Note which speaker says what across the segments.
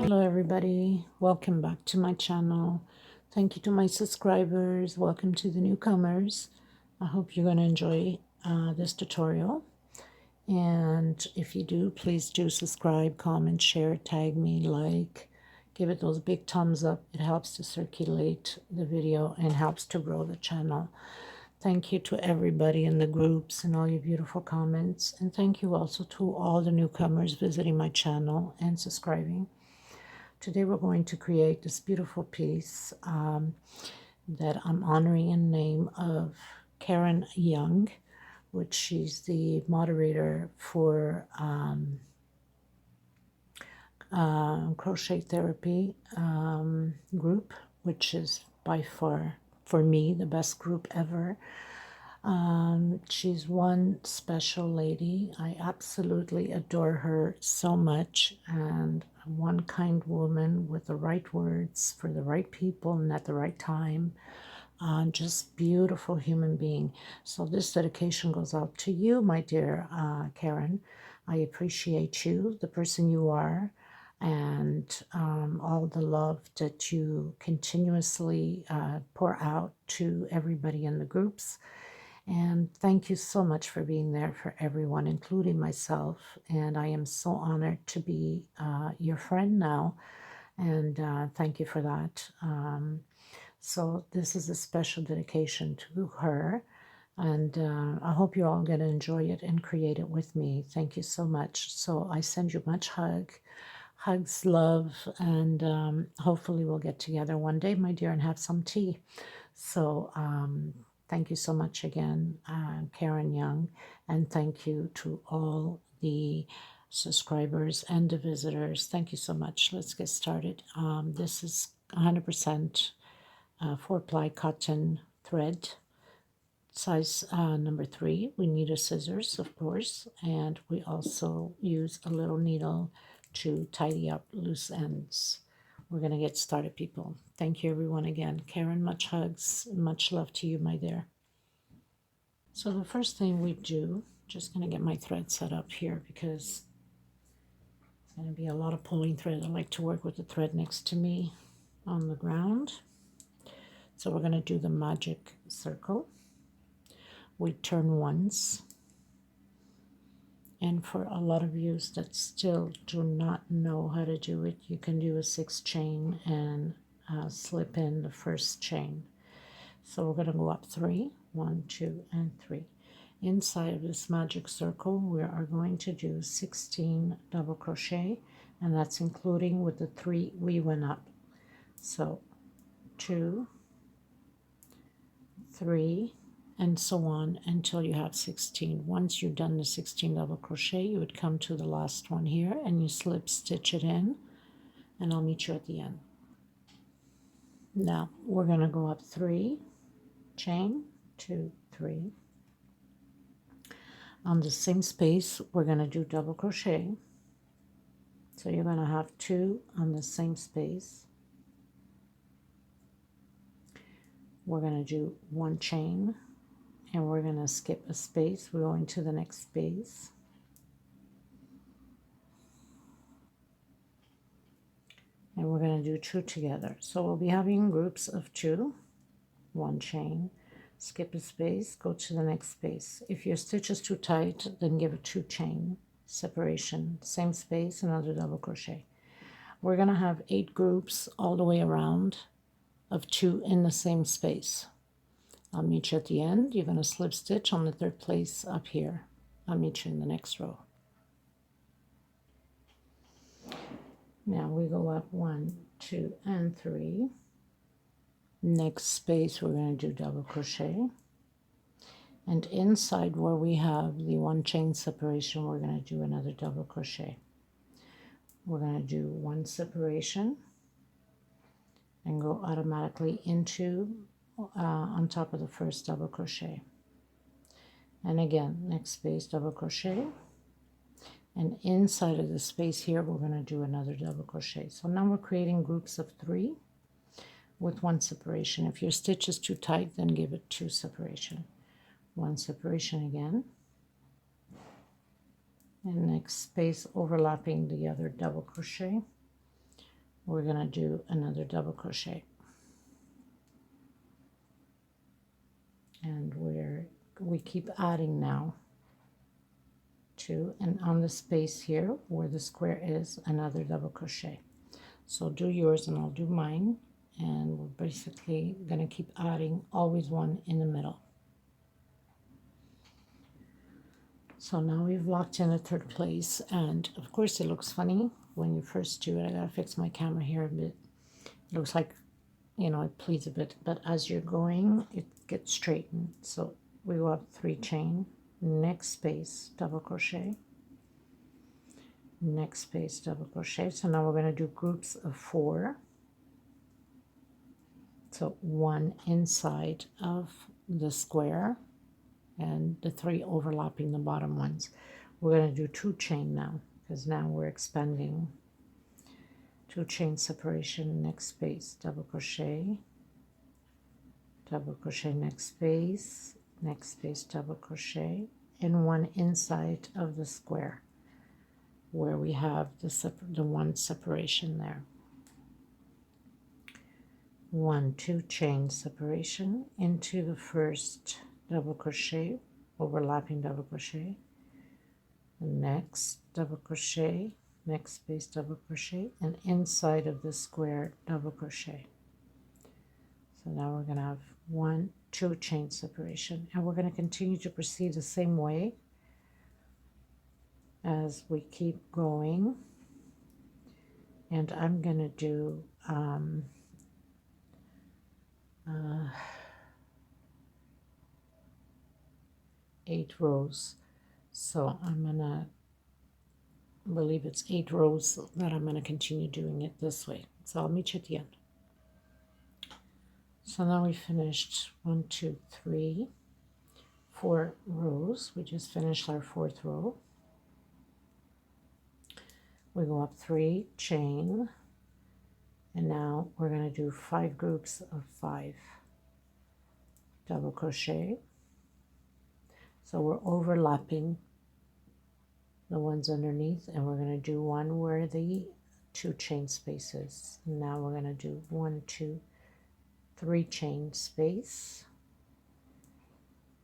Speaker 1: Hello everybody, welcome back to my channel. Thank you to my subscribers, welcome to the newcomers. I hope you're going to enjoy this tutorial, and if you do, please do subscribe, comment, share, tag me, like, give it those big thumbs up. It helps to circulate the video and helps to grow the channel. Thank you to everybody in the groups and all your beautiful comments, and thank you also to all the newcomers visiting my channel and subscribing. Today we're going to create this beautiful piece that I'm honoring in the name of Karen Young, which she's the moderator for Crochet Therapy group, which is by far, for me, the best group ever. She's one special lady. I absolutely adore her so much, and one kind woman with the right words for the right people and at the right time. Just beautiful human being. So this dedication goes out to you, my dear Karen. I appreciate you, the person you are, and all the love that you continuously pour out to everybody in the groups. And thank you so much for being there for everyone, including myself. And I am so honored to be your friend now. And thank you for that. So this is a special dedication to her. And I hope you're all going to enjoy it and create it with me. Thank you so much. So I send you much hugs, love, and hopefully we'll get together one day, my dear, and have some tea. So thank you so much again, Karen Young, and thank you to all the subscribers and the visitors. Thank you so much. Let's get started. This is 100% 4-ply cotton thread, size number 3. We need a scissors, of course, and we also use a little needle to tidy up loose ends. We're going to get started, people. Thank you, everyone, again. Karen, much hugs, much love to you, my dear. So the first thing we do, just going to get my thread set up here because it's going to be a lot of pulling thread. I like to work with the thread next to me on the ground. So we're going to do the magic circle. We turn once. And for a lot of you that still do not know how to do it, you can do a 6 chain and slip in the first chain. So we're going to go up 3, 1, 2, and 3. Inside of this magic circle, we are going to do 16 double crochet, and that's including with the 3 we went up. So 2, 3, and so on until you have 16. Once you've done the 16 double crochet, you would come to the last one here and you slip stitch it in, and I'll meet you at the end. Now we're going to go up 3, chain, 2, 3. On the same space, we're going to do double crochet. So you're going to have 2 on the same space. We're going to do 1 chain, and we're going to skip a space. We're going to the next space. And we're going to do 2 together. So we'll be having groups of 2, 1 chain, skip a space, go to the next space. If your stitch is too tight, then give a 2 chain separation, same space, another double crochet. We're going to have 8 groups all the way around of 2 in the same space. I'll meet you at the end. You're going to slip stitch on the 3rd place up here. I'll meet you in the next row. Now we go up 1, 2, and 3. Next space we're going to do double crochet. And inside where we have the 1 chain separation, we're going to do another double crochet. We're going to do 1 separation and go automatically into on top of the first double crochet. And again, next space, double crochet. And inside of the space here, we're going to do another double crochet. So now we're creating groups of 3 with 1 separation. If your stitch is too tight, then give it 2 separation. 1 separation again. And next space overlapping the other double crochet. we're going to do another double crochet, and we keep adding now two, and on the space here where the square is, another double crochet. So do yours and I'll do mine, and we're basically going to keep adding, always one in the middle. So now we've locked in a third place, and of course it looks funny when you first do it. I gotta fix my camera here a bit. It looks like, you know, it pleats a bit, but as you're going, it gets straightened. So we go up 3 chain, next space, double crochet, next space, double crochet. So now we're going to do groups of 4. So 1 inside of the square, and the 3 overlapping the bottom ones. We're going to do 2 chain now, because now we're expanding. 2 chain separation, next space, double crochet, next space, double crochet, and 1 inside of the square where we have the 1 separation there. 1, 2 chain separation into the first double crochet, overlapping double crochet, the next double crochet, next space, double crochet, and inside of the square double crochet. So now we're going to have 1, 2 chain separation, and we're going to continue to proceed the same way as we keep going. And I'm going to do 8 rows. So I'm gonna believe it's 8 rows that I'm gonna continue doing it this way. So I'll meet you at the end. So now we finished 1, 2, 3, 4 rows. We just finished our 4th row. We go up 3 chain, and now we're going to do 5 groups of 5 double crochet. So we're overlapping the ones underneath, and we're going to do 1 where the 2 chain spaces. Now we're going to do 1, 2, 3 chain space,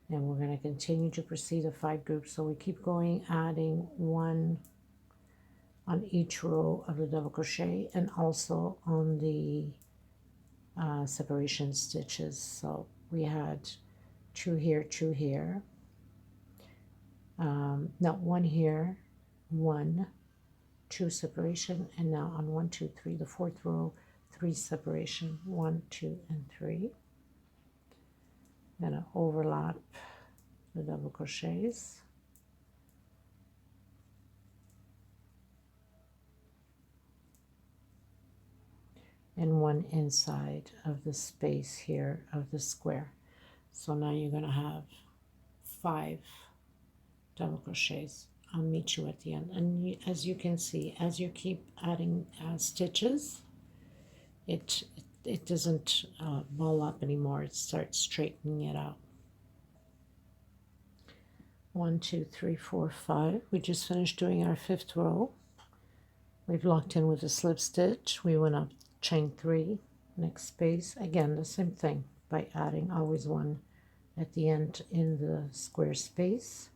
Speaker 1: and we're going to continue to proceed the 5 groups. So we keep going, adding 1 on each row of the double crochet, and also on the separation stitches. So we had 2 here, 2 here, no, 1 here, 1, 2 separation, and now on 1, 2, 3, the 4th row, 3 separation, 1, 2, and 3. I'm going to overlap the double crochets. And 1 inside of the space here of the square. So now you're going to have 5 double crochets. I'll meet you at the end. And as you can see, as you keep adding stitches, it doesn't ball up anymore. It starts straightening it out. 1, 2, 3, 4, 5. We just finished doing our 5th row. We've locked in with a slip stitch. We went up chain 3, next space. Again, the same thing by adding always 1 at the end in the square space.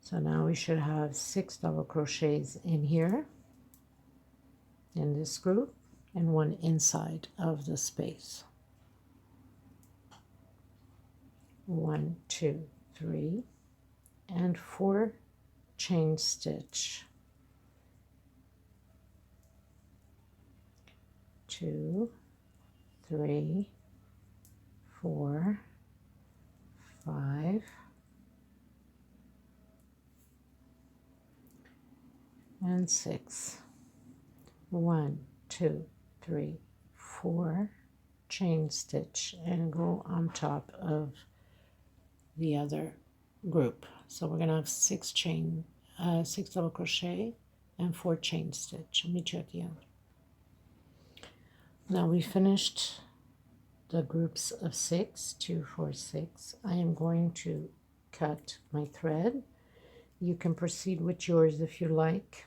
Speaker 1: So now we should have 6 double crochets in here, in this group, and 1 inside of the space. 1, 2, 3, and 4 chain stitch. 2, 3, 4, 5, and 6. 1, 2, 3, 4 chain stitch, and go on top of the other group. So we're going to have 6 double crochet and 4 chain stitch. I'll meet you at the end. Now we finished the groups of 6, 2, 4, 6. I am going to cut my thread. You can proceed with yours if you like.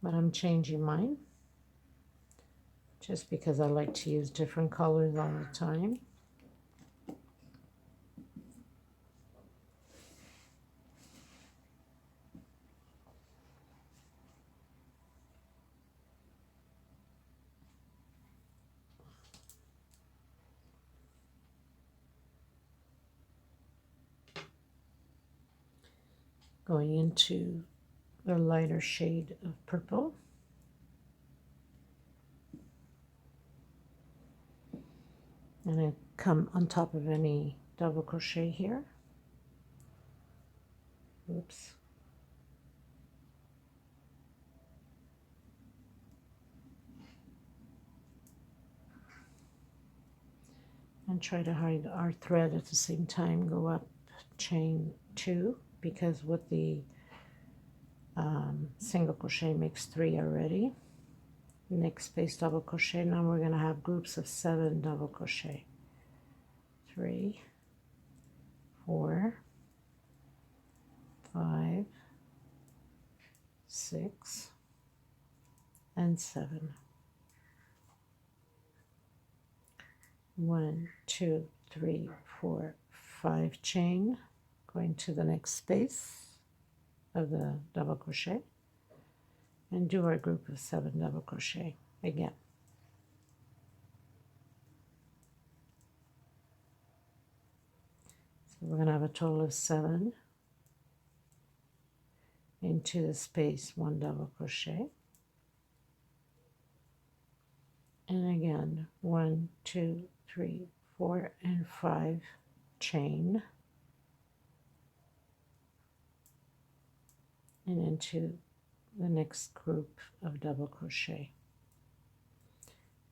Speaker 1: but I'm changing mine just because I like to use different colors all the time. Going into the lighter shade of purple. And I come on top of any double crochet here. Oops. And try to hide our thread at the same time. Go up chain 2, because with the single crochet makes 3 already. Next space double crochet. Now we're going to have groups of 7 double crochet. 3, 4, 5, 6, and 7. 1, 2, 3, 4, 5 chain, going to the next space of the double crochet, and do our group of 7 double crochet again. So we're going to have a total of 7 into the space, 1 double crochet, and again 1, 2, 3, 4, and 5 chain, and into the next group of double crochet,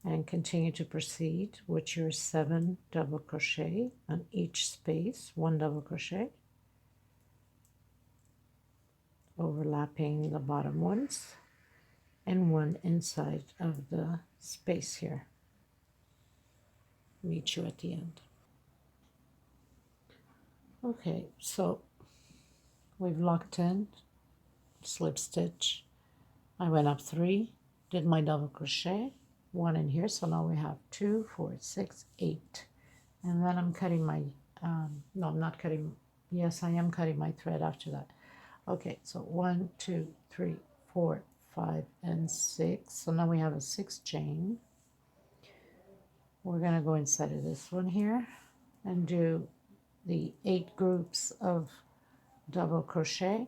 Speaker 1: and continue to proceed with your 7 double crochet on each space, 1 double crochet, overlapping the bottom ones, and 1 inside of the space here. Meet you at the end. Okay, so we've locked in, slip stitch. I went up 3, did my double crochet, 1 in here, so now we have 2, 4, 6, 8. And then I'm cutting my, no, I'm not cutting, yes, I am cutting my thread after that. Okay, so 1, 2, 3, 4, 5, and 6. So now we have a 6 chain. We're going to go inside of this one here and do the 8 groups of double crochet.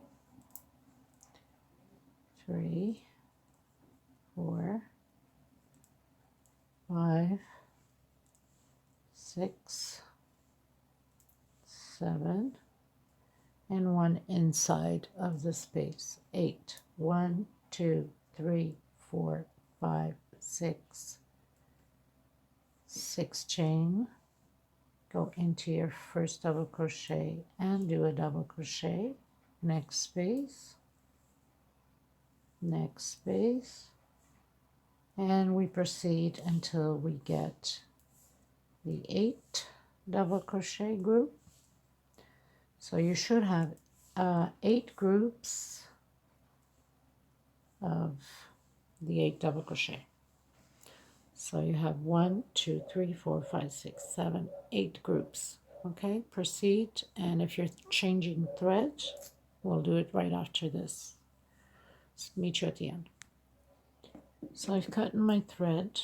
Speaker 1: 3, 4, 5, 6, 7, and 1 inside of the space. 8. 1, 2, 3, 4, 5, 6. 6 chain. Go into your first double crochet and do a double crochet. Next space. Next space. And we proceed until we get the 8 double crochet group. So you should have 8 groups of the 8 double crochet. So you have 1, 2, 3, 4, 5, 6, 7, 8 groups. Okay, proceed. And if you're changing thread, we'll do it right after this. Meet you at the end. So I've cut in my thread,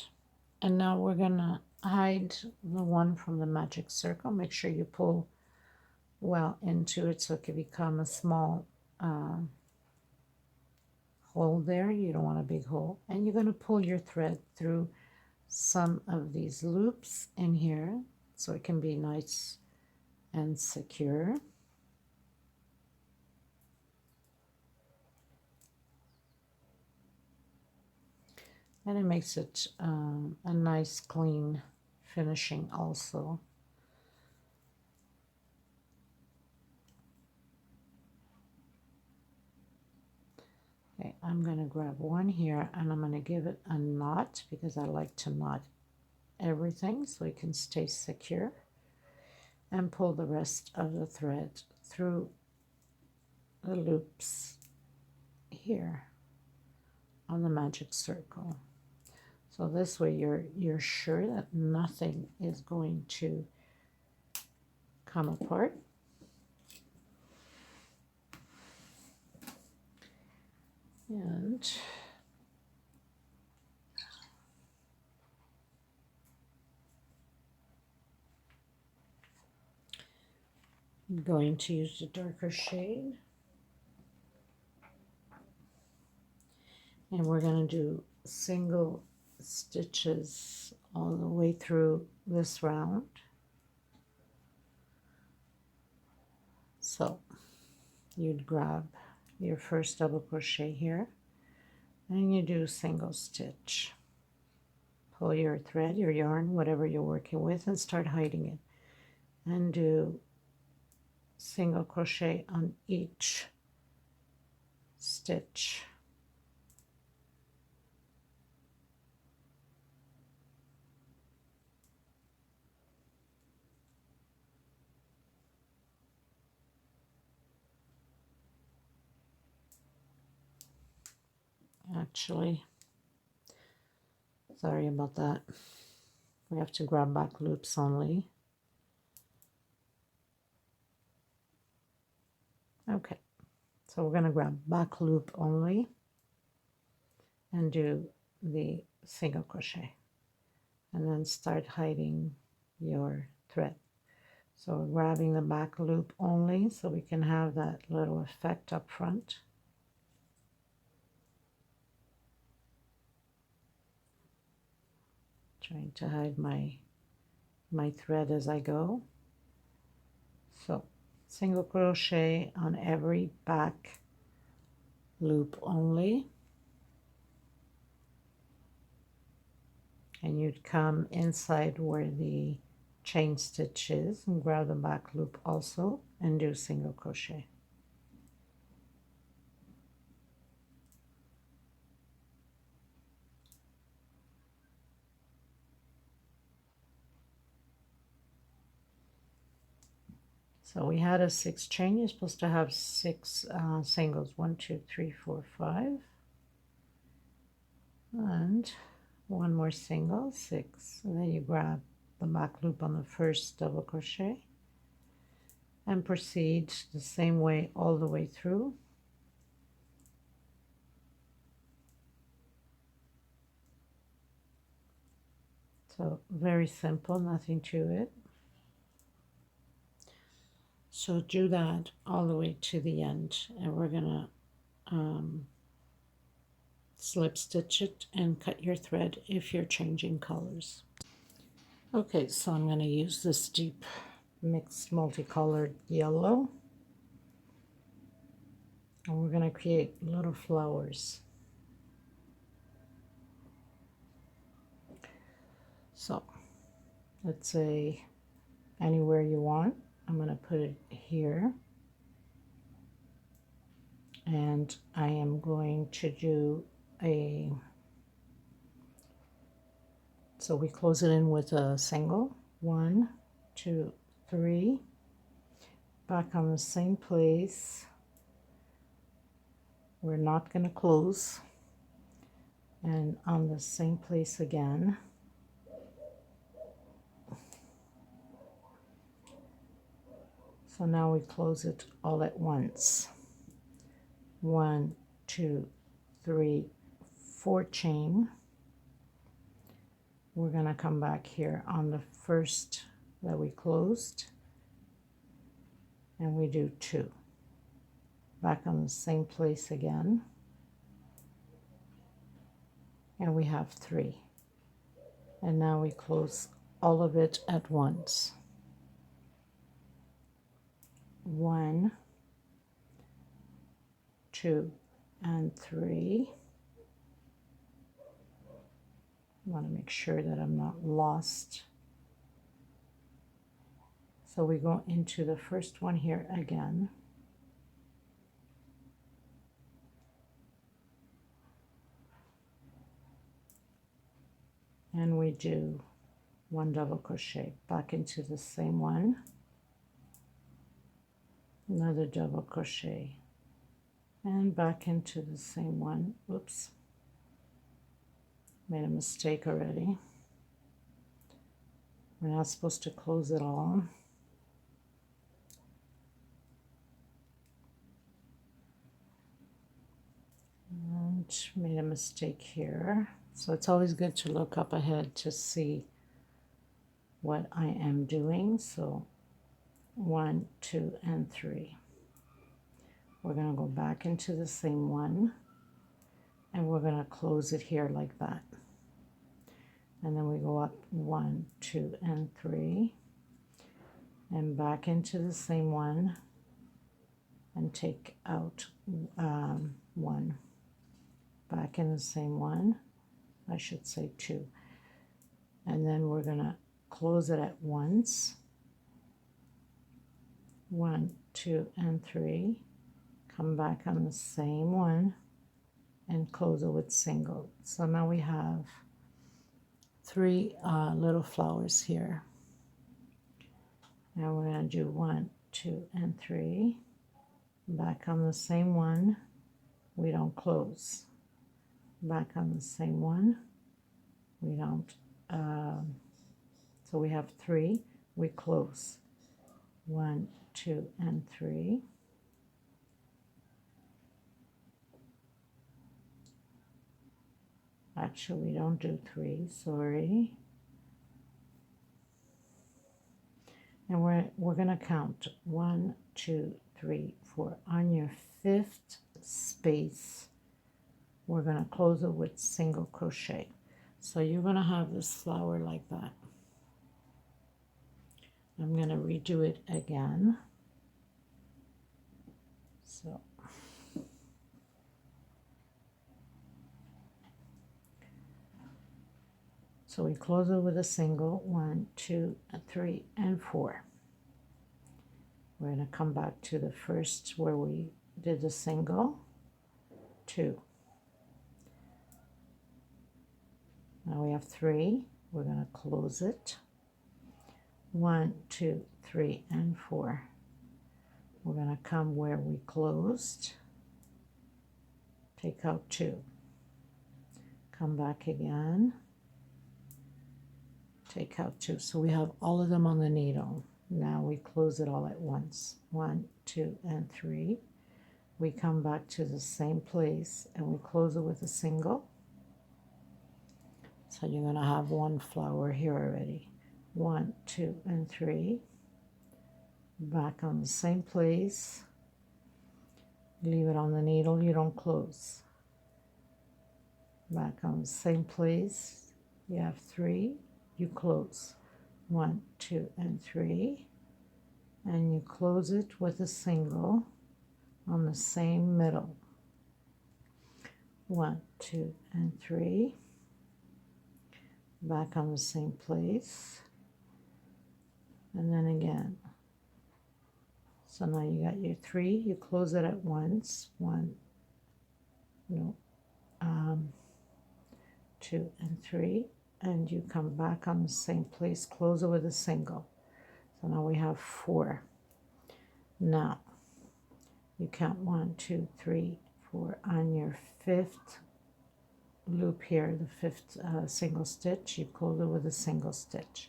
Speaker 1: and now we're gonna hide the one from the magic circle. Make sure you pull well into it so it can become a small hole there. You don't want a big hole. And you're going to pull your thread through some of these loops in here so it can be nice and secure. And it makes it a nice clean finishing also. Okay, I'm going to grab one here and I'm going to give it a knot because I like to knot everything so it can stay secure, and pull the rest of the thread through the loops here on the magic circle. So this way you're sure that nothing is going to come apart. And I'm going to use the darker shade. And we're going to do single stitches all the way through this round. So you'd grab your first double crochet here and you do single stitch. Pull your thread, your yarn, whatever you're working with, and start hiding it. And do single crochet on each stitch. Actually, sorry about that. We have to grab back loops only. Okay, so we're going to grab back loop only and do the single crochet and then start hiding your thread. So we're grabbing the back loop only so we can have that little effect up front. Trying to hide my thread as I go. So single crochet on every back loop only, and you'd come inside where the chain stitch is and grab the back loop also and do single crochet. So we had a 6 chain. You're supposed to have 6 singles. 1, 2, 3, 4, 5, and one more single, 6, and then you grab the back loop on the first double crochet and proceed the same way all the way through. So very simple, nothing to it. So do that all the way to the end, and we're gonna slip stitch it and cut your thread if you're changing colors. Okay, so I'm going to use this deep mixed multicolored yellow, and we're going to create little flowers. So let's say anywhere you want. I'm going to put it here, and I am going to do a, so we close it in with a single, 1, 2, 3, back on the same place. We're not going to close, and on the same place again. So now we close it all at once. 1, 2, 3, 4 chain. We're going to come back here on the first that we closed, and we do 2. Back on the same place again, and we have 3. And now we close all of it at once. 1, 2, and 3. I want to make sure that I'm not lost. So we go into the first one here again. And we do 1 double crochet back into the same one, another double crochet, and back into the same one. Oops, Made a mistake already. We're not supposed to close it all. And made a mistake here. So it's always good to look up ahead to see what I am doing. So 1, 2, and 3. We're going to go back into the same one, and we're going to close it here like that. And then we go up 1, 2, and 3, and back into the same one, and take out 1. Back in the same one, I should say 2. And then we're going to close it at once. 1, 2, and 3. Come back on the same one and close it with single. So now we have 3 little flowers here. Now we're going to do 1, 2, and 3. Back on the same one, we don't close. Back on the same one, we don't. So we have 3, we close. 1, 2, and 3. Actually, we don't do 3, sorry. And we're going to count 1, 2, 3, 4. On your 5th space, we're going to close it with single crochet. So you're going to have this flower like that. I'm going to redo it again. So we close it with a single, 1, 2, 3, and 4. We're going to come back to the first where we did the single, 2. Now we have 3. We're going to close it. 1, 2, 3, and 4. We're going to come where we closed, take out 2. Come back again, take out 2. So we have all of them on the needle. Now we close it all at once. 1, 2, and 3. We come back to the same place and we close it with a single. So you're going to have 1 flower here already. 1, 2, and 3. Back on the same place. Leave it on the needle, you don't close. Back on the same place. You have 3, you close. 1, 2, and 3. And you close it with a single on the same middle. 1, 2, and 3. Back on the same place, and then again. So now you got your 3, you close it at once, 2 and 3, and you come back on the same place, close it with a single. So now we have 4. Now you count 1, 2, 3, 4 on your 5th loop here, the 5th single stitch, you close it with a single stitch.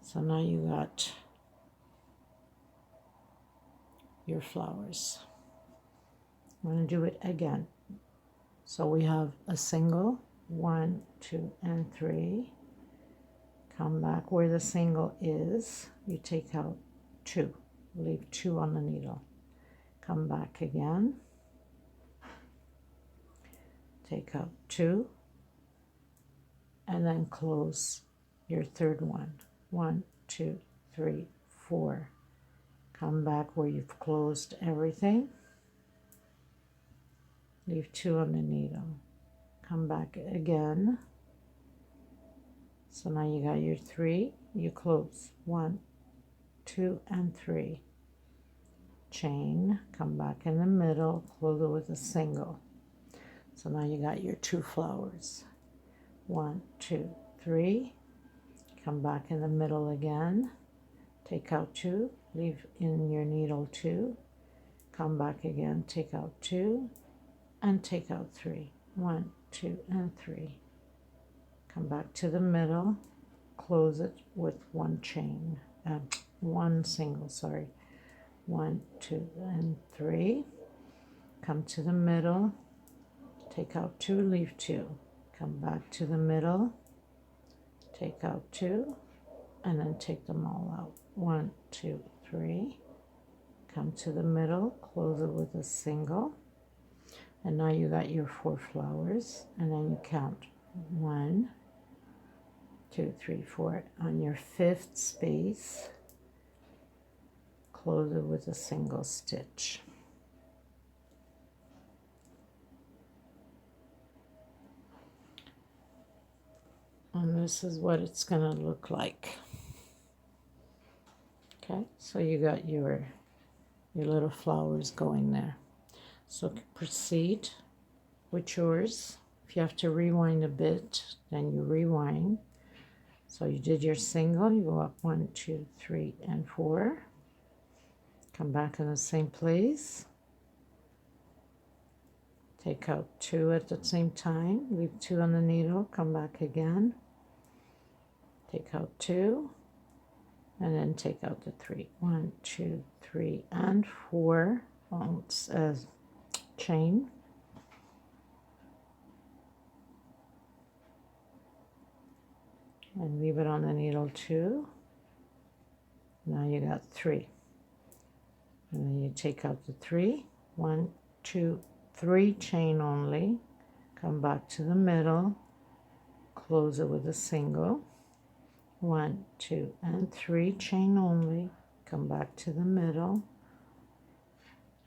Speaker 1: So now you got your flowers. I'm going to do it again. So we have a single, 1, 2, and 3. Come back where the single is, you take out 2, leave 2 on the needle. Come back again, take out 2, and then close your 3rd one. 1, 2, 3, 4. Come back where you've closed everything. Leave 2 on the needle. Come back again. So now you got your 3, you close. 1, 2, and 3. Chain, come back in the middle, close it with a single. So now you got your 2 flowers. 1, 2, 3. Come back in the middle again. Take out 2, leave in your needle 2. Come back again, take out 2, and take out 3. 1, 2, and 3. come back to the middle, close it with one single, sorry. 1, 2, and 3. Come to the middle, take out 2, leave 2. Come back to the middle, take out 2, and then take them all out. 1, 2, 3. Come to the middle, close it with a single. And now you got your 4 flowers, and then you count 1, 2, 3, 4. On your 5th space, close it with a single stitch. And this is what it's going to look like. Okay, so you got your little flowers going there. So proceed with yours. If you have to rewind a bit, then you rewind. So you did your single, you go up 1, 2, 3, and 4. Come back in the same place. Take out 2 at the same time, leave 2 on the needle, come back again. Take out 2, and then take out the 3. 1, 2, 3, and 4. Chain. And leave it on the needle 2. Now you got 3. And then you take out the 3. 1, 2, 3, chain only. Come back to the middle. Close it with a single. 1, 2, and 3, chain only. Come back to the middle.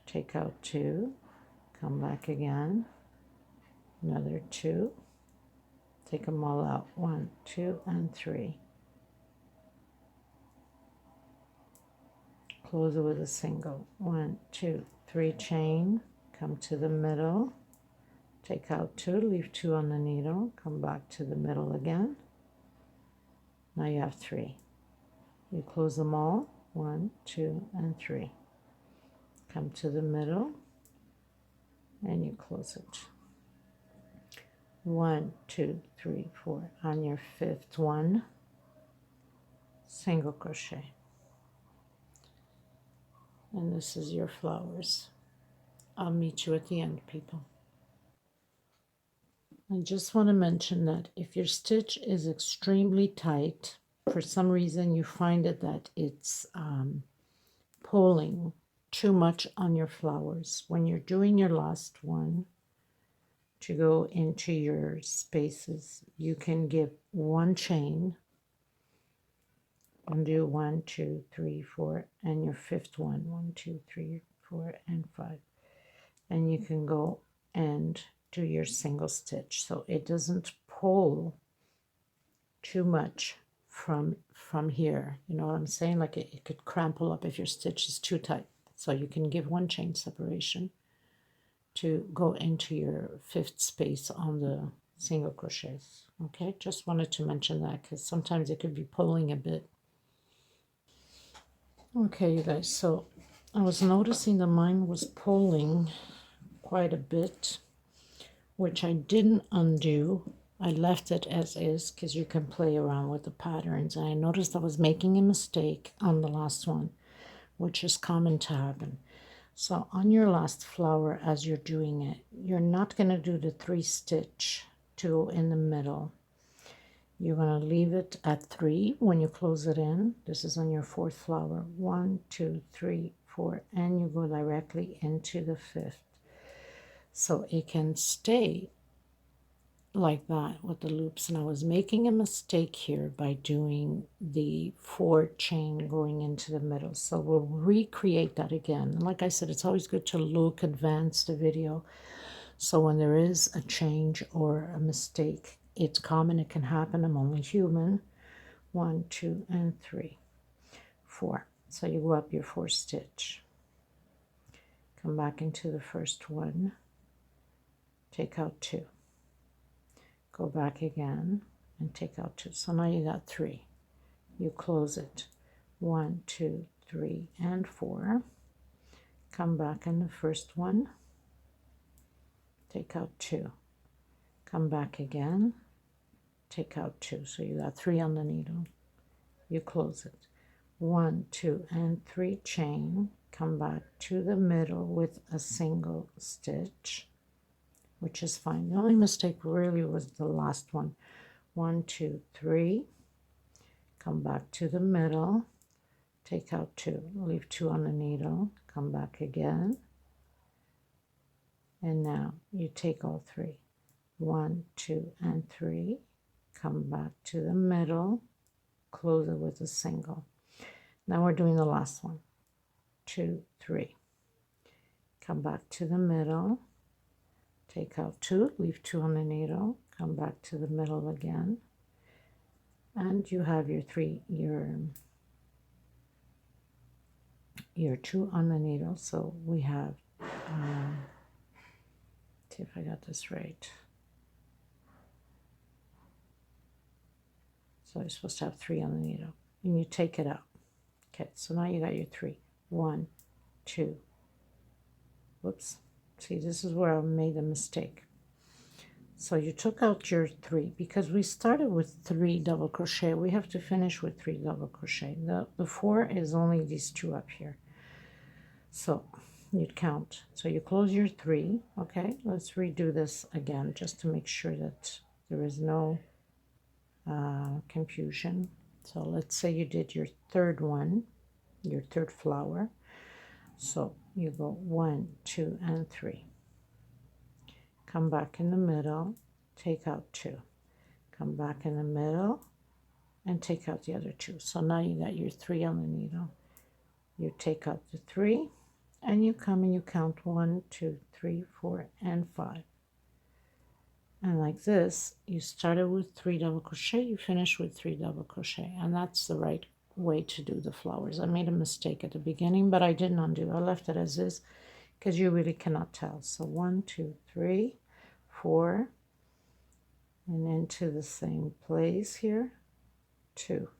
Speaker 1: Take out 2. Come back again. Another 2. Take them all out. 1, 2, and 3. Close it with a single. 1, 2, 3, chain. Come to the middle. Take out 2. Leave 2 on the needle. Come back to the middle again. Now you have 3. You close them all. 1, 2, and 3. Come to the middle. And you close it. 1, 2, 3, 4. On your 5th one, single crochet. And this is your flowers. I'll meet you at the end, people. I just want to mention that if your stitch is extremely tight, for some reason you find it that it's pulling too much on your flowers, when you're doing your last one, to go into your spaces, you can give 1 chain and do 1, 2, 3, 4, and your 5th one, 1, 2, 3, 4, and 5. And you can go and do your single stitch, so it doesn't pull too much from here. You know what I'm saying? Like it could crample up if your stitch is too tight. So you can give 1 chain separation to go into your 5th space on the single crochets. Okay, just wanted to mention that because sometimes it could be pulling a bit. Okay, you guys, so I was noticing that mine was pulling quite a bit, which I didn't undo. I left it as is because you can play around with the patterns. And I noticed I was making a mistake on the last one, which is common to happen. So on your last flower, as you're doing it, you're not going to do the 3 stitch to go in the middle. You're going to leave it at 3 when you close it in. This is on your 4th flower. 1, 2, 3, 4, and you go directly into the 5th. So it can stay like that with the loops. And I was making a mistake here by doing the 4 chain going into the middle. So we'll recreate that again. And like I said, it's always good to advance the video. So when there is a change or a mistake, it's common, it can happen, I'm only human. 1, 2, and 3, 4. So you go up your 4th stitch. Come back into the first one. Take out 2. Go back again and take out 2. So now you got 3. You close it. 1, 2, 3, and 4. Come back in the first one. Take out 2. Come back again. take out 2. So you got 3 on the needle. You close it. 1, 2, and 3 chain. Come back to the middle with a single stitch, which is fine. The only mistake really was the last one. 1, 2, 3. Come back to the middle. Take out 2. Leave 2 on the needle. Come back again. And now you take all 3. 1, 2, and 3. Come back to the middle. Close it with a single. Now we're doing the last one. 2, 3. Come back to the middle. Take out 2. Leave 2 on the needle. Come back to the middle again. And you have your 2 on the needle. So we have, see if I got this right. So you're supposed to have 3 on the needle, and you take it out. Okay, so now you got your 3. 1, 2. Whoops. See, this is where I made a mistake. So you took out your 3 because we started with 3 double crochet. We have to finish with 3 double crochet. The 4 is only these 2 up here. So you'd count. So you close your 3. Okay, let's redo this again just to make sure that there is no confusion. So let's say you did your third one, your third flower. So you go 1, 2, and 3. Come back in the middle, take out 2. Come back in the middle and take out the other 2. So now you got your 3 on the needle. You take out the 3 and you come and you count 1, 2, 3, 4, and 5. And like this, you started with 3 double crochet, you finish with 3 double crochet, and that's the right way to do the flowers. I made a mistake at the beginning, but I didn't undo. I left it as is because you really cannot tell. So 1, 2, 3, 4, and into the same place here, 2.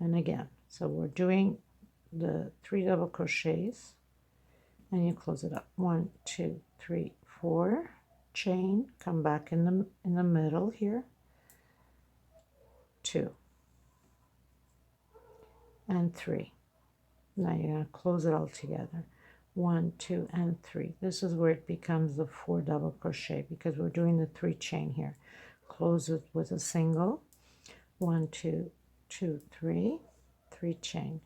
Speaker 1: And again, so we're doing the 3 double crochets, and you close it up. 1, 2, 3, 4. Chain, come back in the middle here, 2 and 3. Now you're going to close it all together. 1, 2, and 3. This is where it becomes the 4 double crochet because we're doing the 3 chain here. Close it with a single. 1, 2, 2, 3, 3 chain.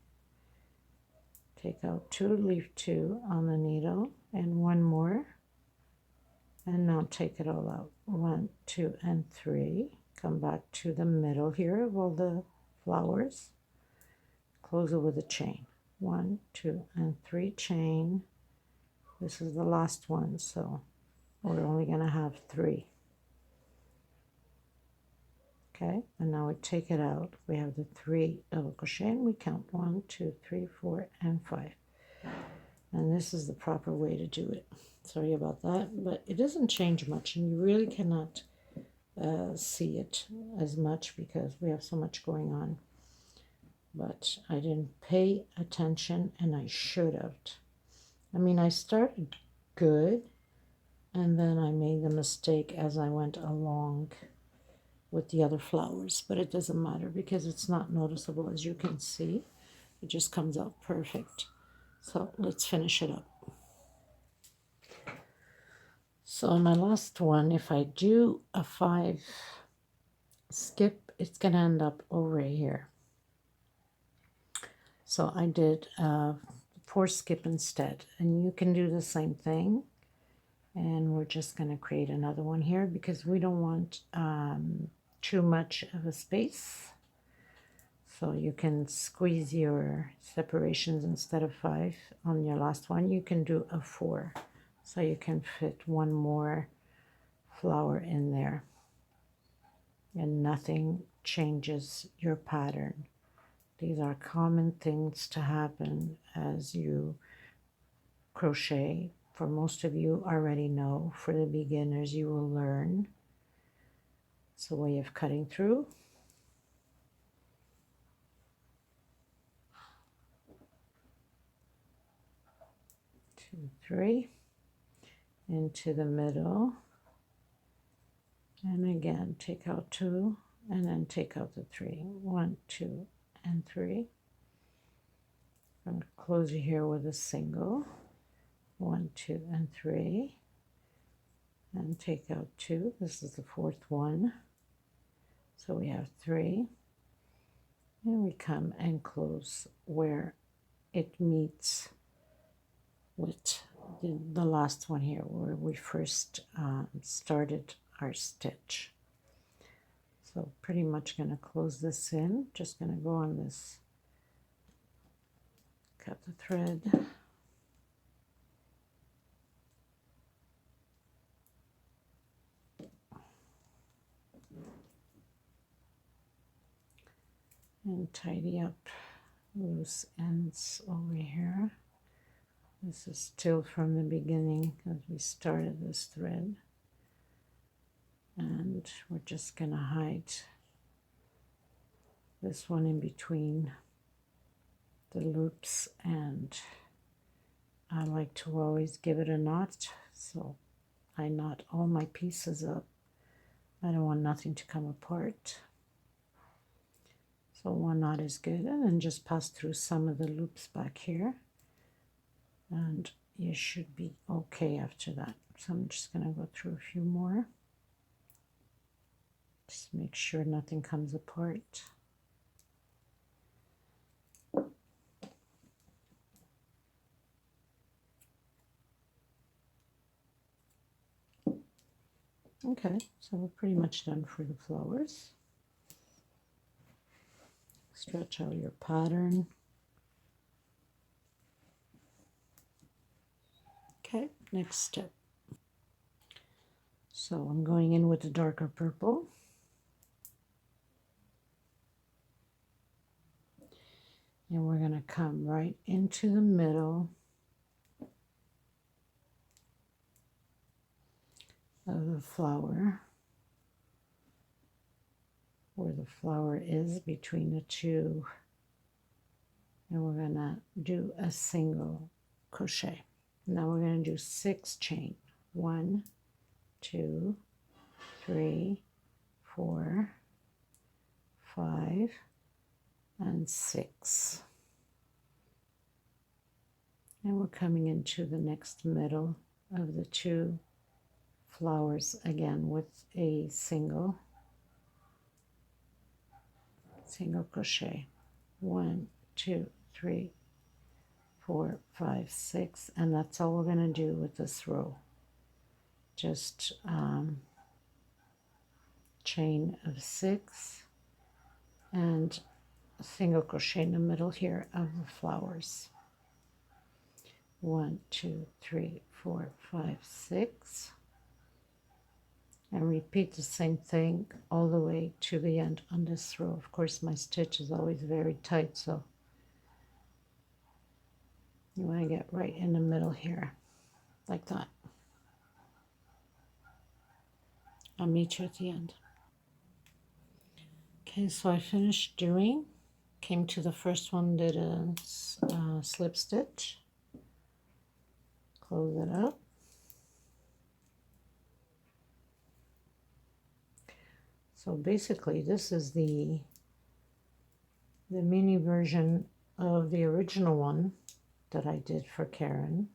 Speaker 1: Take out 2, leave 2 on the needle, and 1 more. And now take it all out. 1, 2, and 3. Come back to the middle here of all the flowers. Close it with a chain. 1, 2, and 3 chain. This is the last one, so we're only going to have 3. Okay, and now we take it out. We have the 3 double crochet, and we count 1, 2, 3, 4, and 5. And this is the proper way to do it. Sorry about that, but it doesn't change much, and you really cannot see it as much because we have so much going on. But I didn't pay attention, and I should have. I mean, I started good, and then I made the mistake as I went along with the other flowers, but it doesn't matter because it's not noticeable. As you can see, it just comes out perfect. So let's finish it up. So my last one, if I do a 5 skip, it's going to end up over here. So I did 4 skip instead, and you can do the same thing. And we're just going to create another one here because we don't want too much of a space. So you can squeeze your separations instead of 5 on your last one. You can do a 4. So you can fit 1 more flower in there. And nothing changes your pattern. These are common things to happen as you crochet. For most of you already know. For the beginners, you will learn. It's a way of cutting through. Two, 3. Into the middle, And again, take out 2 and then take out the 3. 1, 2, and 3. I'm going to close you here with a single. 1, 2, and 3. And take out 2. This is the 4th one. So we have 3. And we come and close where it meets with the last one here, where we first started our stitch. So pretty much going to close this in. Just going to go on this, cut the thread. And tidy up loose ends over here. This is still from the beginning as we started this thread. And we're just going to hide this one in between the loops, and I like to always give it a knot, so I knot all my pieces up. I don't want nothing to come apart. So one knot is good, and then just pass through some of the loops back here, and you should be okay after that. So I'm just going to go through a few more. Just make sure nothing comes apart. Okay, so we're pretty much done for the flowers. Stretch out your pattern. Okay, next step. So I'm going in with the darker purple. And we're going to come right into the middle of the flower, where the flower is between the two, and we're going to do a single crochet. Now we're going to do 6 chain. 1, 2, 3, 4, 5, and 6. And we're coming into the next middle of the 2 flowers again with a single crochet. 1, 2, 3, 4, 5, 6, and that's all we're going to do with this row. Just chain of 6 and a single crochet in the middle here of the flowers. 1, 2, 3, 4, 5, 6. And repeat the same thing all the way to the end on this row. Of course, my stitch is always very tight, so you want to get right in the middle here, like that. I'll meet you at the end. Okay, so I finished doing, came to the first one, did a slip stitch, close it up. So basically this is the mini version of the original one that I did for Karen.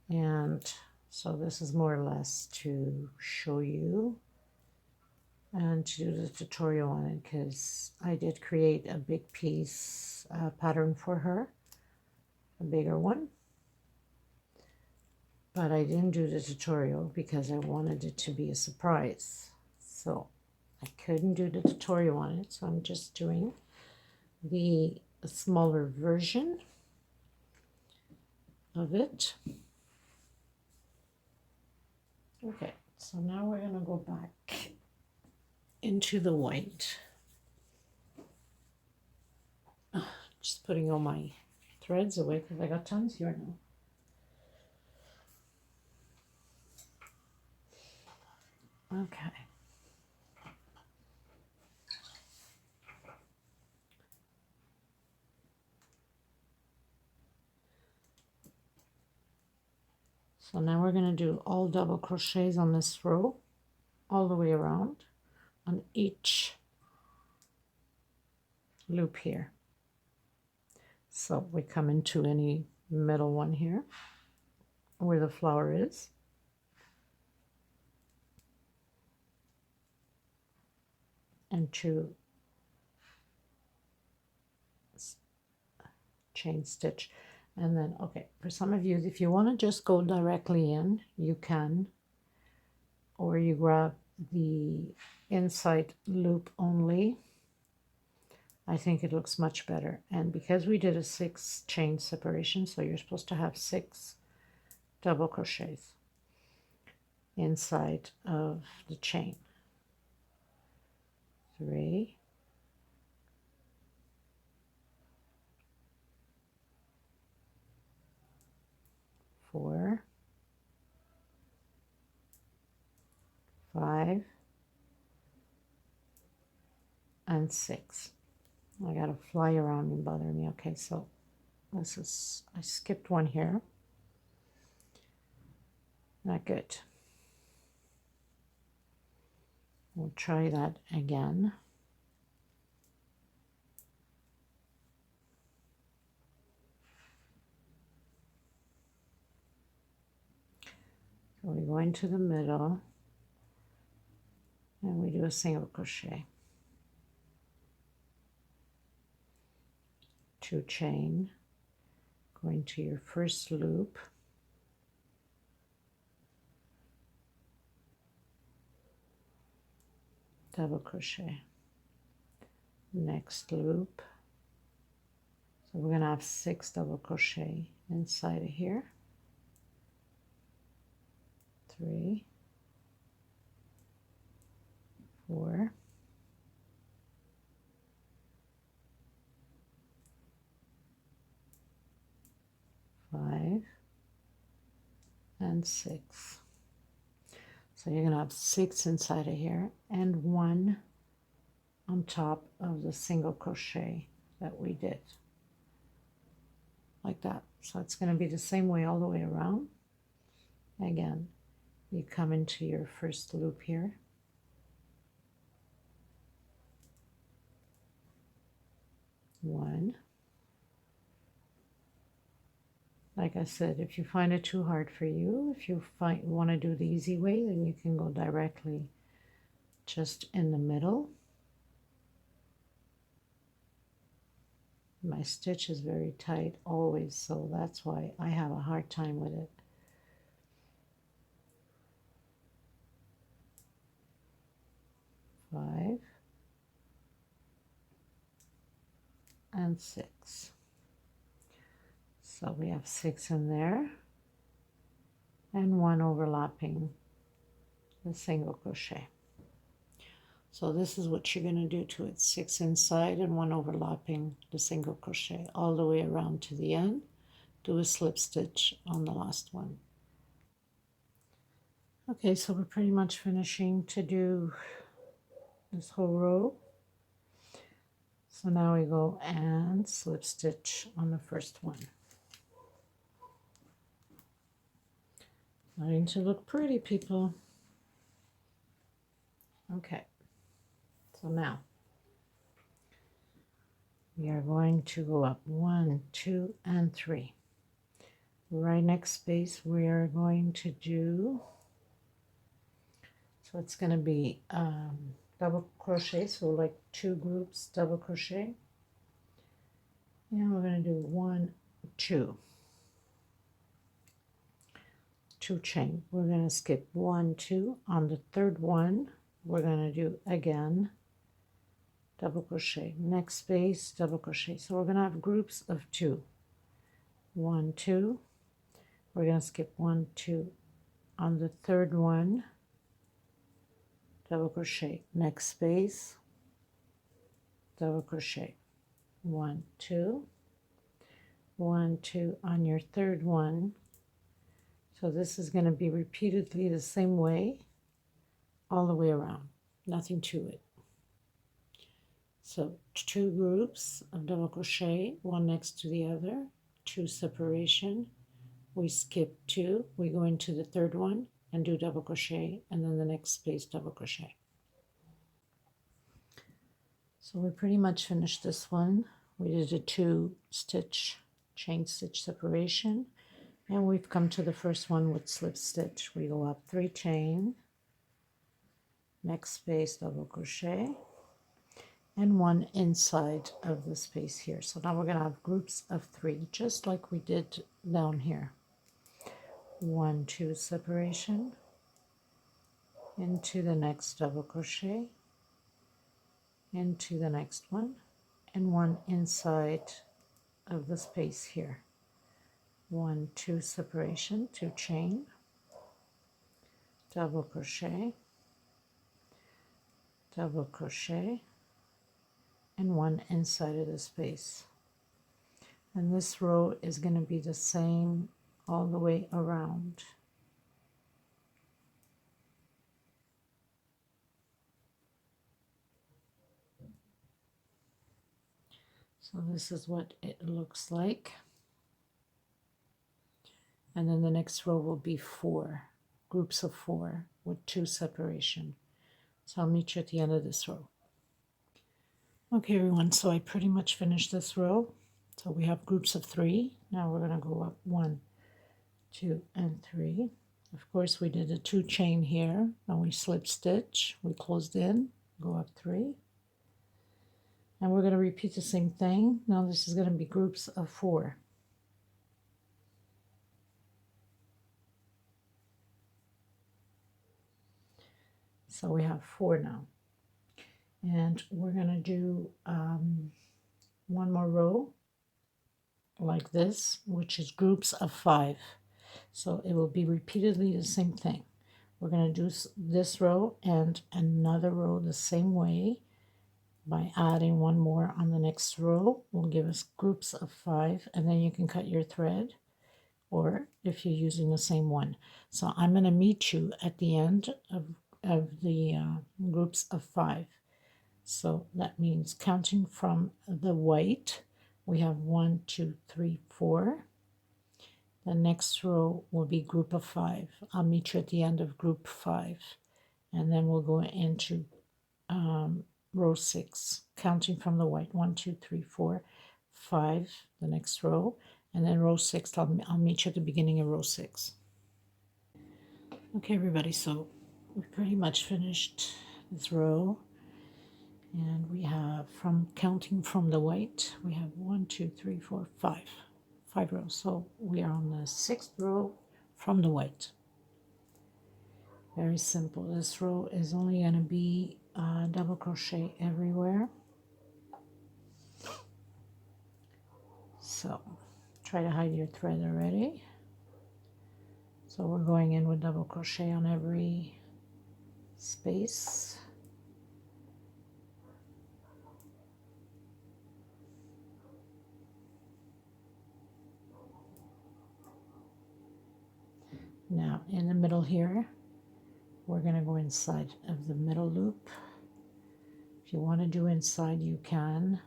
Speaker 1: And so this is more or less to show you and to do the tutorial on it, because I did create a big piece pattern for her, a bigger one. But I didn't do the tutorial because I wanted it to be a surprise. So I couldn't do the tutorial on it, so I'm just doing the smaller version of it. Okay, so now we're going to go back into the white. Just putting all my threads away because I got tons here now. Okay. So now we're going to do all double crochets on this row. all the way around on each loop here. So we come into any middle one here where the flower is, and 2 chain stitch. And then, okay, for some of you, if you want to just go directly in, you can, or you grab the inside loop only. I think it looks much better. And because we did a 6 chain separation, so you're supposed to have 6 double crochets inside of the chain. 3, 4, 5, and 6. I got a fly around and bother me. Okay, so this is, I skipped one here. Not good. We'll try that again. So we go into the middle and we do a single crochet, 2 chain, go into your first loop, double crochet, next loop. So we're going to have 6 double crochet inside of here, 3, 4, 5, and 6. So you're going to have 6 inside of here and 1 on top of the single crochet that we did, like that. So it's going to be the same way all the way around. Again, you come into your first loop here, one. Like I said, if you find it too hard for you, if you want to do the easy way, then you can go directly just in the middle. My stitch is very tight always, so that's why I have a hard time with it. Five and 6. So we have 6 in there and 1 overlapping the single crochet. So this is what you're going to do to it: 6 inside and 1 overlapping the single crochet all the way around to the end. Do a slip stitch on the last one. Okay, so we're pretty much finishing to do this whole row. So now we go and slip stitch on the first one. Starting to look pretty, people. Okay, so now we are going to go up 1, 2, and 3. Right next space we are going to do, so it's going to be double crochet, so like 2 groups double crochet, and we're going to do 1, 2 chain. We're going to skip 1, 2 on the third one. We're going to do again double crochet, next space double crochet. So we're going to have groups of 2, 1, 2. We're going to skip 1, 2 on the third one, double crochet, next space double crochet, 1, 2, 1, 2 on your third one. So this is going to be repeatedly the same way all the way around, nothing to it. So 2 groups of double crochet, one next to the other, 2 separation. We skip 2, we go into the third one, and do double crochet, and then the next space double crochet. So we pretty much finished this one. We did a 2 stitch chain stitch separation, and we've come to the first one with slip stitch. We go up 3 chain, next space double crochet, and 1 inside of the space here. So now we're going to have groups of 3, just like we did down here. 1, 2 separation, into the next double crochet, into the next one, and 1 inside of the space here. 1, 2 separation, 2 chain, double crochet, double crochet, and 1 inside of the space. And this row is going to be the same all the way around. So this is what it looks like. And then the next row will be 4, groups of 4 with 2 separation. So I'll meet you at the end of this row. Okay everyone, so I pretty much finished this row. So we have groups of 3. Now we're going to go up 1, 2, and 3. Of course we did a 2 chain here, and we slip stitch, we closed in, go up 3. And we're going to repeat the same thing. Now this is going to be groups of 4. So we have 4 now. And we're going to do 1 more row like this, which is groups of 5. So it will be repeatedly the same thing. We're going to do this row and another row the same way by adding 1 more on the next row. Will give us groups of 5, and then you can cut your thread, or if you're using the same one. So I'm going to meet you at the end of the groups of 5. So that means counting from the white, we have 1, 2, 3, 4. The next row will be group of 5. I'll meet you at the end of group 5, and then we'll go into row 6, counting from the white. 1, 2, 3, 4, 5, the next row, and then row 6, I'll meet you at the beginning of row 6. Okay everybody, so we've pretty much finished this row, and we have, from counting from the white, we have 1, 2, 3, 4, 5 rows. So we are on the 6th row from the white. Very simple. This row is only going to be double crochet everywhere. So try to hide your thread already. So we're going in with double crochet on every space. Now in the middle here, we're going to go inside of the middle loop. If you want to do inside, you can.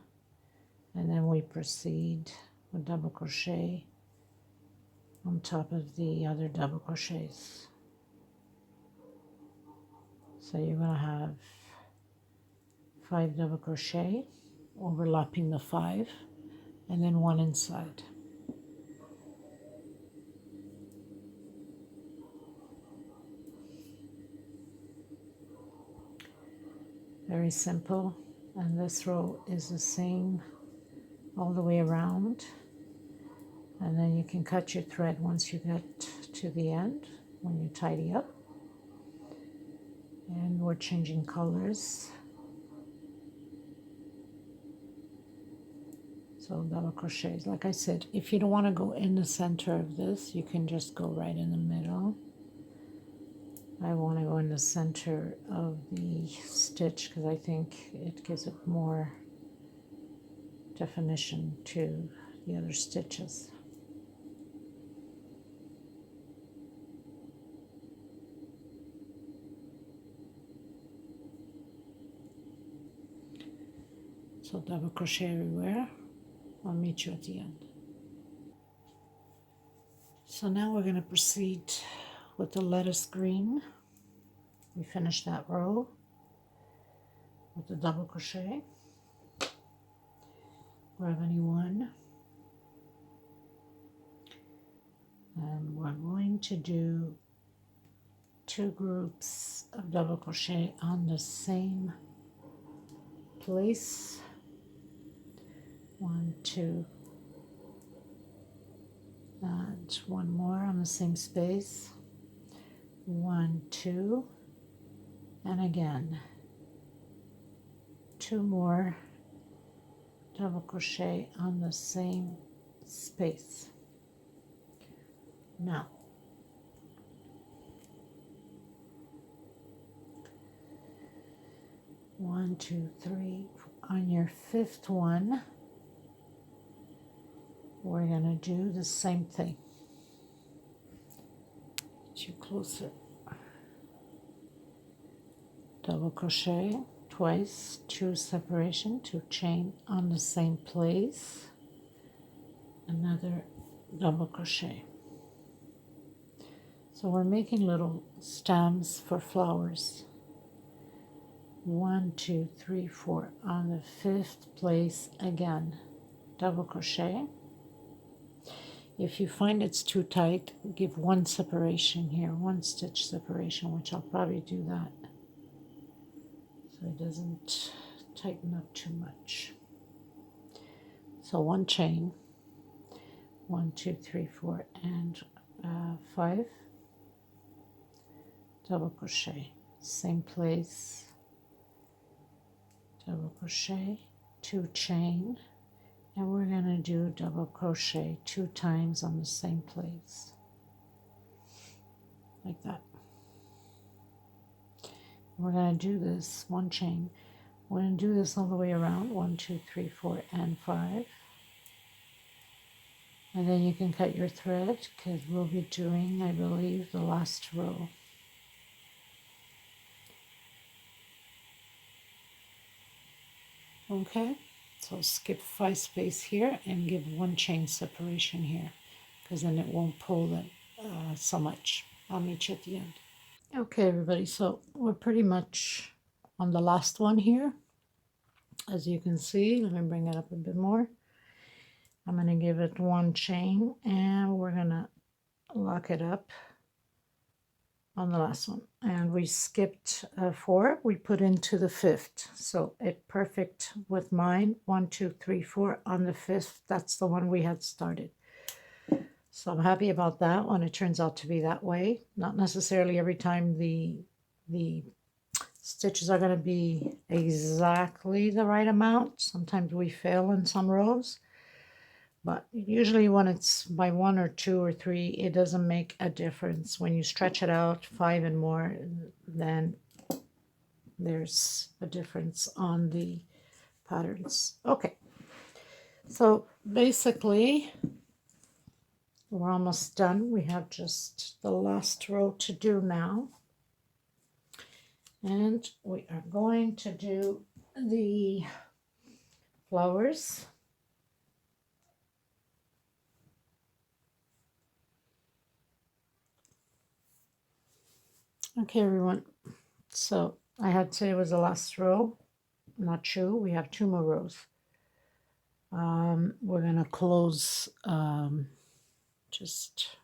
Speaker 1: And then we proceed with double crochet on top of the other double crochets. So you're going to have 5 double crochet overlapping the 5, and then 1 inside. Very simple, and this row is the same all the way around. And then you can cut your thread once you get to the end, when you tidy up. And we're changing colors. So double crochets. Like I said, if you don't want to go in the center of this, you can just go right in the middle. I want to go in the center of the stitch because I think it gives it more definition to the other stitches. So double crochet everywhere. I'll meet you at the end. So now we're going to proceed with the lettuce green. We finish that row with the double crochet. Grab any one, and we're going to do 2 groups of double crochet on the same place. 1, 2, and one more on the same space. 1, 2, and again 2 more double crochet on the same space. Now, one, two, three. On your 5th one, we're going to do the same thing. Get you closer. Double crochet twice, 2 separation, 2 chain on the same place, another double crochet. So we're making little stems for flowers. 1, 2, 3, 4. On the 5th place, again, double crochet. If you find it's too tight, give 1 separation here, 1 stitch separation, which I'll probably do that, so it doesn't tighten up too much. So 1 chain, 1, 2, 3, 4, and 5 double crochet, same place, double crochet, 2 chain, and we're going to do double crochet 2 times on the same place, like that. We're going to do this 1 chain. We're going to do this all the way around, 1, 2, 3, 4, and 5. And then you can cut your thread, because we'll be doing, I believe, the last row. Okay, so skip 5 space here and give 1 chain separation here, because then it won't pull it so much. I'll meet you at the end. Okay, everybody, so we're pretty much on the last one here. As you can see, let me bring it up a bit more. I'm going to give it 1 chain, and we're going to lock it up on the last one. And we skipped 4, we put into the 5th. So it perfect with mine, 1, 2, 3, 4 on the 5th. That's the one we had started. So I'm happy about that one. It turns out to be that way. Not necessarily every time the stitches are going to be exactly the right amount. Sometimes we fail in some rows. But usually when it's by 1 or 2 or 3, it doesn't make a difference. When you stretch it out 5 and more, then there's a difference on the patterns. Okay, so basically we're almost done. We have just the last row to do now. And we are going to do the flowers. Okay, everyone, so I had to say it was the last row. Not true, we have 2 more rows. We're going to close, just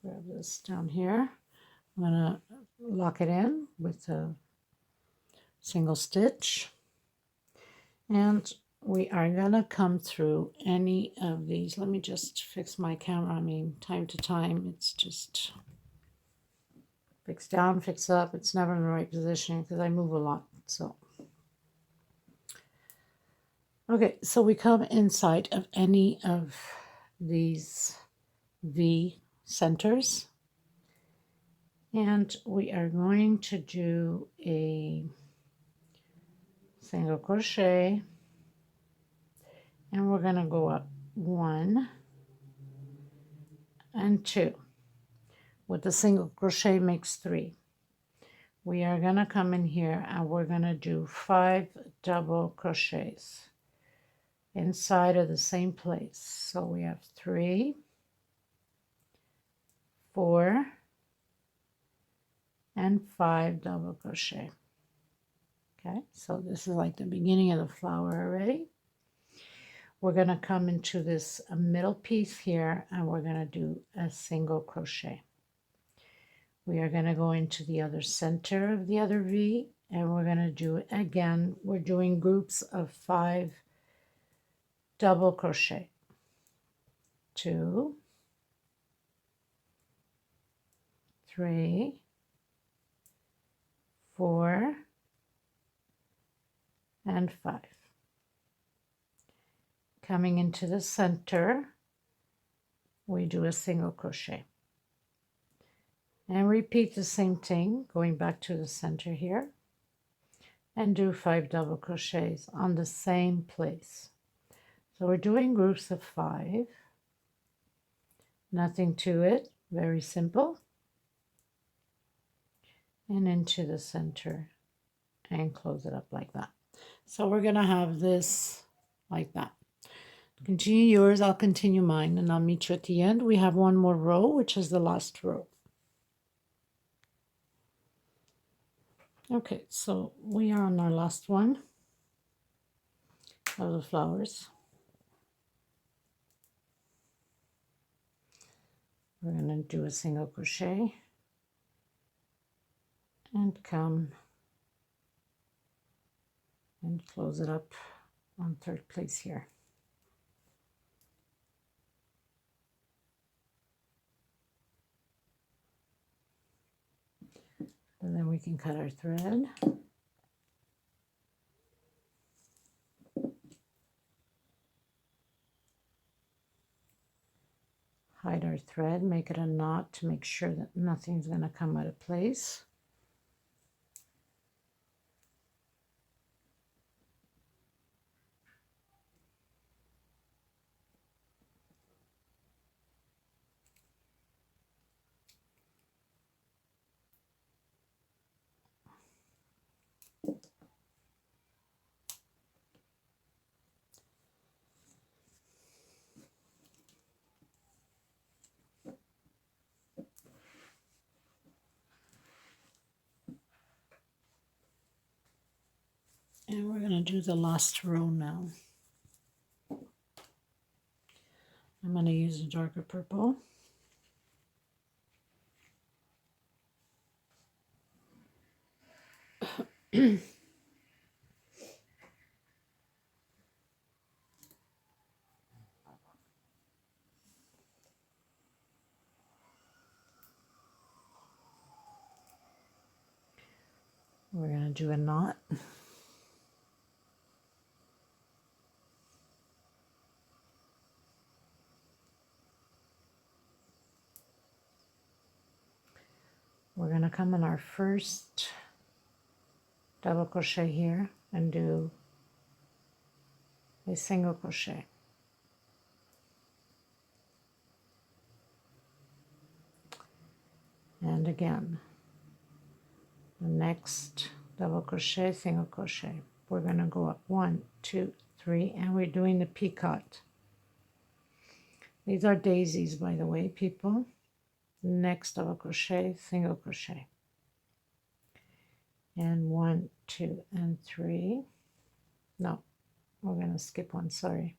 Speaker 1: grab this down here. I'm going to lock it in with a single stitch. And we are going to come through any of these. Let me just fix my camera. I mean, time to time, it's just fix down, fix up. It's never in the right position because I move a lot. So, okay, so we come inside of any of these V centers, and we are going to do a single crochet, and we're going to go up 1 and 2. With the single crochet makes 3. We are going to come in here and we're going to do 5 double crochets inside of the same place. So we have 3, 4, and 5 double crochet. Okay, so this is like the beginning of the flower already. We're going to come into this middle piece here, and we're going to do a single crochet. We are going to go into the other center of the other V, and we're going to do it again. We're doing groups of 5 double crochet. 2, 3, 4, and 5. Coming into the center, we do a single crochet. And repeat the same thing, going back to the center here, and do 5 double crochets on the same place. So we're doing groups of 5, nothing to it, very simple, and into the center and close it up like that. So we're going to have this like that. Continue yours, I'll continue mine, and I'll meet you at the end. We have one more row, which is the last row. Okay, so we are on our last one of the flowers. We're going to do a single crochet and come and close it up on third place here. And then we can cut our thread. Hide our thread, make it a knot to make sure that nothing's going to come out of place. And we're going to do the last row now. I'm going to use a darker purple. We're going to do a knot. We're going to come in our first double crochet here and do a single crochet. And again, the next double crochet, single crochet. We're going to go up 1, 2, 3, and we're doing the picot. These are daisies, by the way, people. Next double crochet, single crochet. And 1, 2, and 3. No, we're going to skip one, sorry.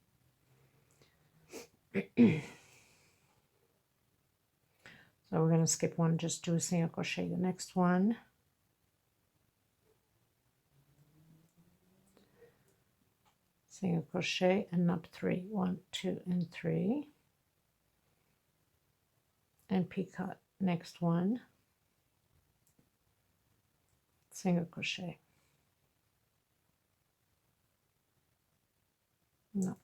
Speaker 1: So we're going to skip one, just do a single crochet. The next one, single crochet and up 3, 1, 2, and 3, and picot. Next one, single crochet. No,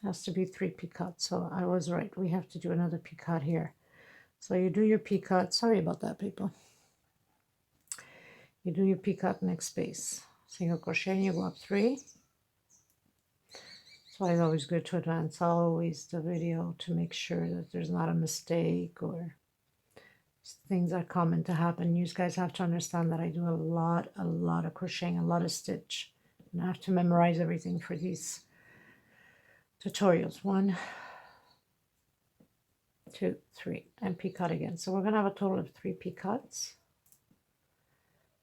Speaker 1: has to be 3 picots, so I was right, we have to do another picot here. So you do your picot, sorry about that, people. You do your picot next space, single crochet, and you go up 3. So it's always good to advance always the video to make sure that there's not a mistake or things are common to happen. You guys have to understand that I do a lot of crocheting, a lot of stitch, and I have to memorize everything for these tutorials. 1, 2, 3, and picot again. So we're going to have a total of 3 picots.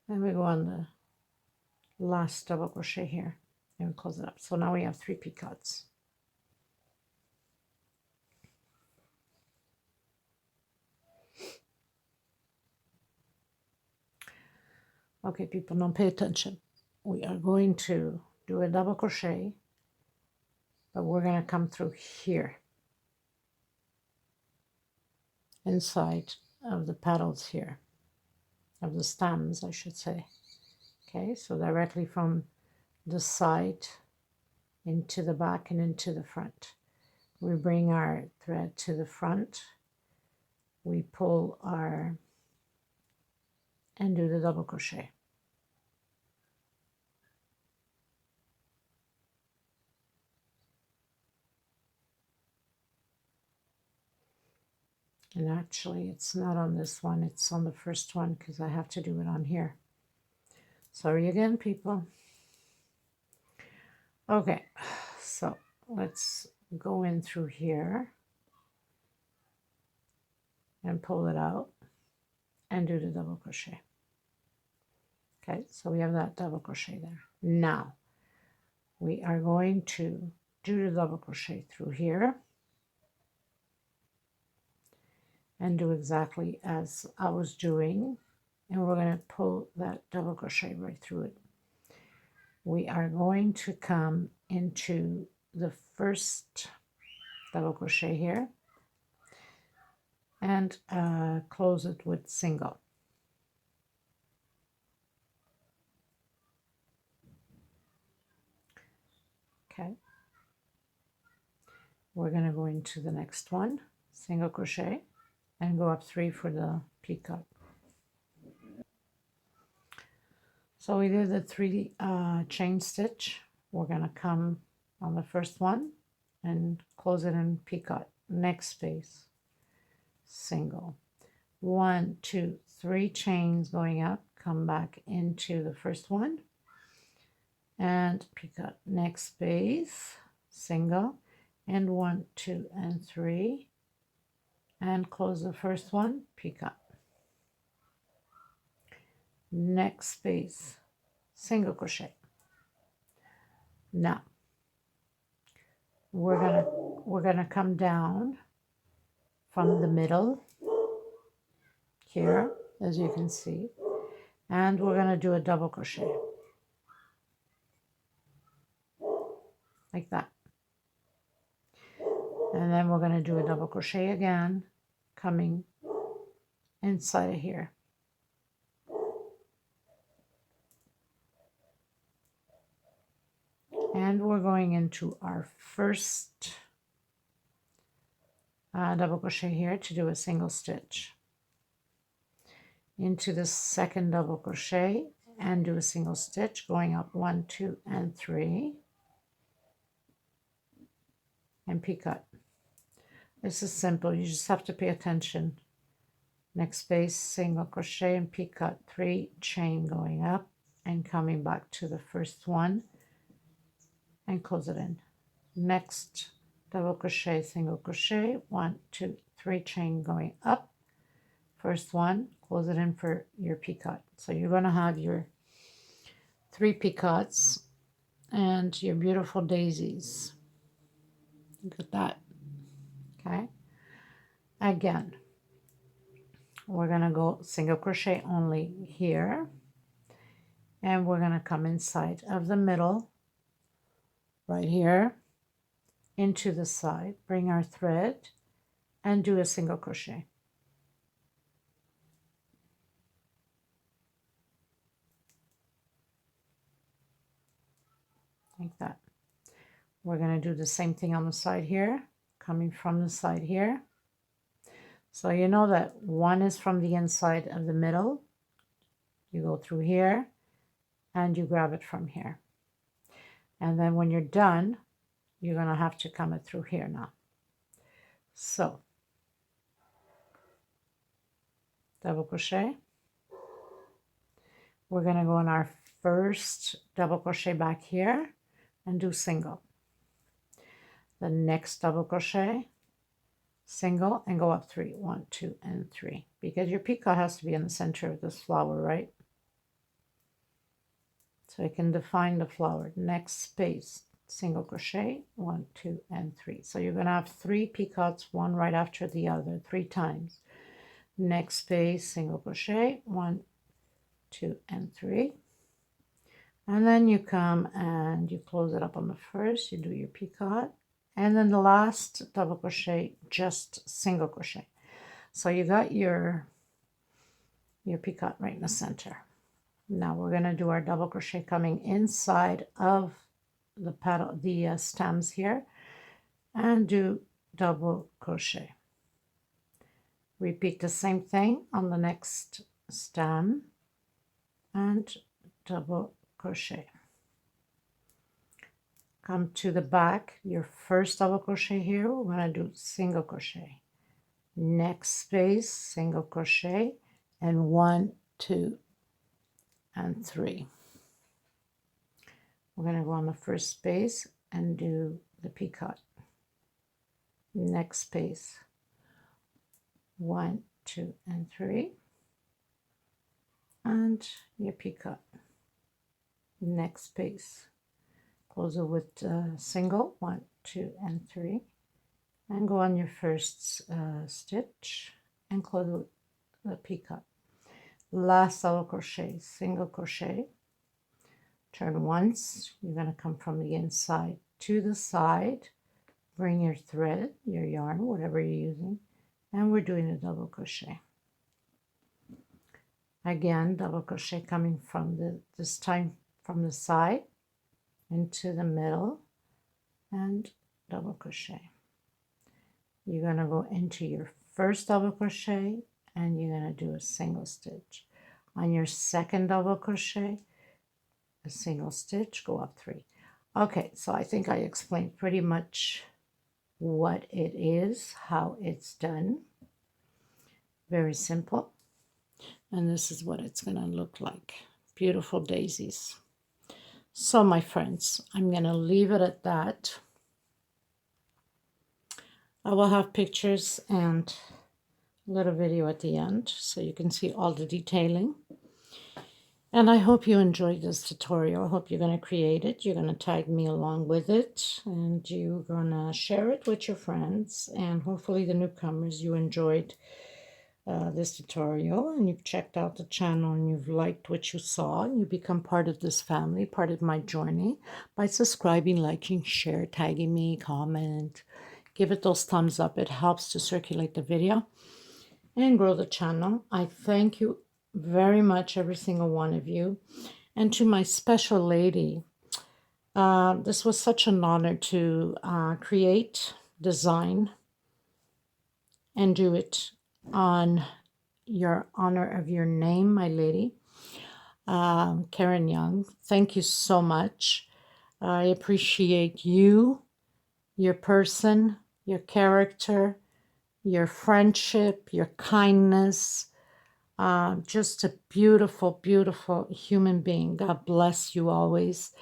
Speaker 1: And we go on the last double crochet here and we close it up. So now we have 3 picots. Okay, people, now pay attention. We are going to do a double crochet, but we're going to come through here inside of the petals here, of the stems, I should say. Okay, so directly from the side into the back and into the front. We bring our thread to the front, we pull our, and do the double crochet. And actually it's not on this one, it's on the first one because I have to do it on here. Sorry again, people. Okay, so let's go in through here and pull it out and do the double crochet. Okay, so we have that double crochet there. Now we are going to do the double crochet through here and do exactly as I was doing, and we're going to pull that double crochet right through it. We are going to come into the first double crochet here and close it with single. Okay, we're going to go into the next one, single crochet, and go up 3 for the peacock. So we did the 3 chain stitch. We're going to come on the first one and close it in peacock. Next space, single. 1, 2, 3 chains going up, come back into the first one and peacock. Next space, single, and 1, 2, and 3, and close the first one, peacock. Next space, single crochet. Now we're gonna come down from the middle here, as you can see, and we're gonna do a double crochet like that, and then we're gonna do a double crochet again, coming inside of here. And we're going into our first double crochet here to do a single stitch. Into the second double crochet and do a single stitch, going up 1, 2, and 3, and peacock. This is simple, you just have to pay attention. Next space, single crochet and peacock, 3 chain going up and coming back to the first one and close it in. Next double crochet, single crochet, 1, 2, 3 chain going up, first one, close it in for your peacock. So you're going to have your 3 peacocks and your beautiful daisies. Look at that. Okay, again we're going to go single crochet only here, and we're going to come inside of the middle right here into the side, bring our thread and do a single crochet. Like that. We're going to do the same thing on the side here, coming from the side here. So you know that one is from the inside of the middle. You go through here and you grab it from here. And then when you're done, you're going to have to come it through here now. So double crochet. We're going to go in our first double crochet back here and do single. The next double crochet, single, and go up 3, 1, 2, and 3, because your peacock has to be in the center of this flower, right? so I can define the flower. Next space, single crochet, 1, 2, and 3. So you're going to have 3 picots, one right after the other, 3 times. Next space, single crochet, 1, 2, and 3. And then you come and you close it up on the first, you do your picot, and then the last double crochet, just single crochet. So you got your picot right in the center. Now we're going to do our double crochet coming inside of the petal, the stems here, and do double crochet. Repeat the same thing on the next stem and double crochet. Come to the back, your first double crochet here, we're going to do single crochet. Next space, single crochet, and 1, 2, and 3. We're going to go on the first space and do the picot. Next space, 1, 2, and 3, and your picot. Next space, close it with single, 1, 2, and 3, and go on your first stitch and close with the picot. Last double crochet, single crochet, turn once, you're going to come from the inside to the side, bring your thread, your yarn, whatever you're using, and we're doing a double crochet. Again, double crochet coming from this time from the side into the middle, and double crochet. You're going to go into your first double crochet and you're going to do a single stitch. On your second double crochet, a single stitch, go up 3. Okay, so I think I explained pretty much what it is, how it's done. Very simple. And this is what it's going to look like. Beautiful daisies. So my friends, I'm going to leave it at that. I will have pictures and a little video at the end so you can see all the detailing. And I hope you enjoyed this tutorial. I hope you're going to create it. You're going to tag me along with it. And you're going to share it with your friends. And hopefully the newcomers, you enjoyed this tutorial. And you've checked out the channel and you've liked what you saw. And you become part of this family, part of my journey. By subscribing, liking, share, tagging me, comment. Give it those thumbs up. It helps to circulate the video and grow the channel. I thank you very much, every single one of you. And to my special lady, this was such an honor to create, design, and do it on your honor of your name, my lady. Karen Young, thank you so much. I appreciate you, your person, your character, your friendship, your kindness. Just a beautiful, beautiful human being. God bless you always.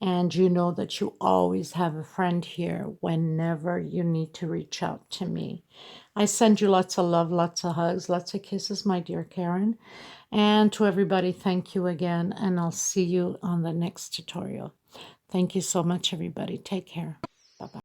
Speaker 1: And you know that you always have a friend here whenever you need to reach out to me. I send you lots of love, lots of hugs, lots of kisses, my dear Karen. And to everybody, thank you again. And I'll see you on the next tutorial. Thank you so much, everybody. Take care.